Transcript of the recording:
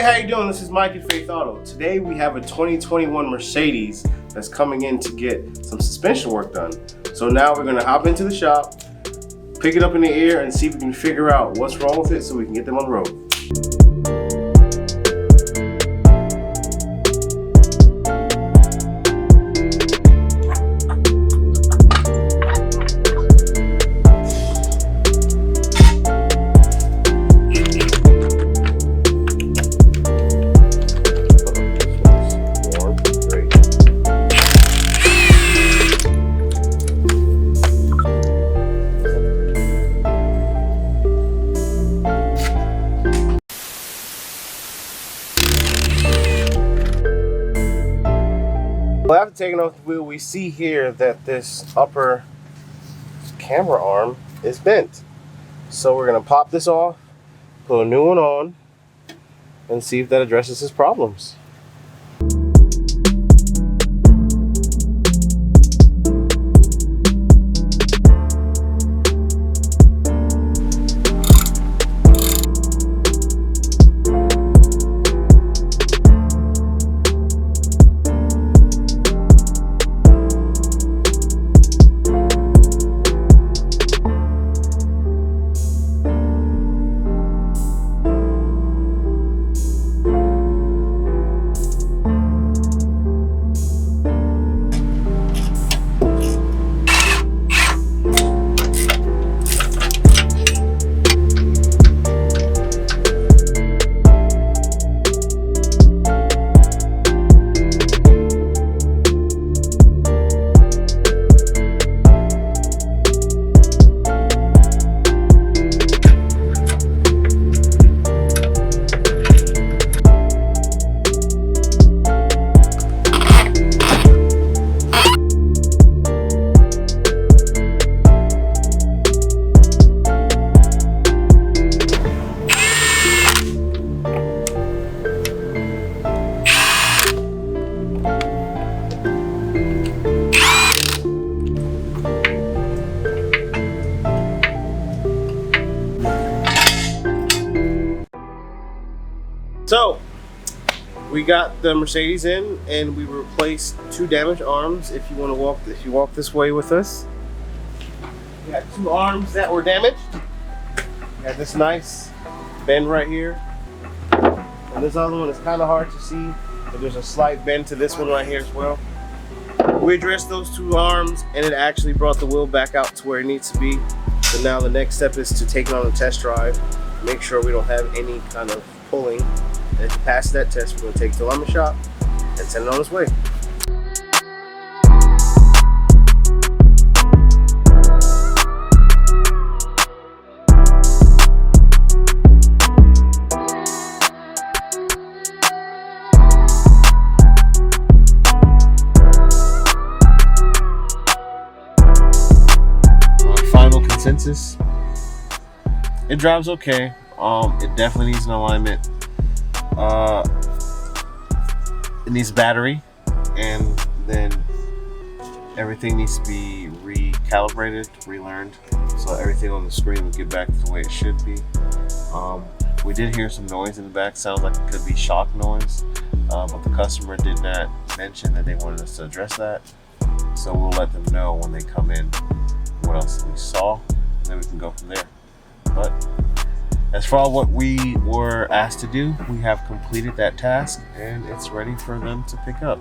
how you doing? This is Mike at Faith Auto. Today we have a 2021 Mercedes that's coming in to get some suspension work done. So now we're gonna hop into the shop, pick it up in the air, and see if we can figure out what's wrong with it so we can get them on the road. Well, after taking off the wheel, we see here that this upper camera arm is bent. So we're gonna pop this off, put a new one on, and see if that addresses his problems. So we got the Mercedes in, and we replaced two damaged arms. If you want to walk this way with us, we got two arms that were damaged. We got this nice bend right here, and this other one is kind of hard to see, but there's a slight bend to this one right here as well. We addressed those two arms, and it actually brought the wheel back out to where it needs to be. So now the next step is to take it on a test drive, make sure we don't have any kind of pulling. And if it passes that test, we're going to take it to the lumber shop and send it on its way. Final consensus: it drives okay. It definitely needs an alignment. It needs a battery, and then everything needs to be recalibrated, relearned, so everything on the screen will get back to the way it should be. We did hear some noise in the back. Sounds like it could be shock noise, but the customer did not mention that they wanted us to address that, so we'll let them know when they come in what else we saw, and then we can go from there. But as for what we were asked to do, we have completed that task, and it's ready for them to pick up.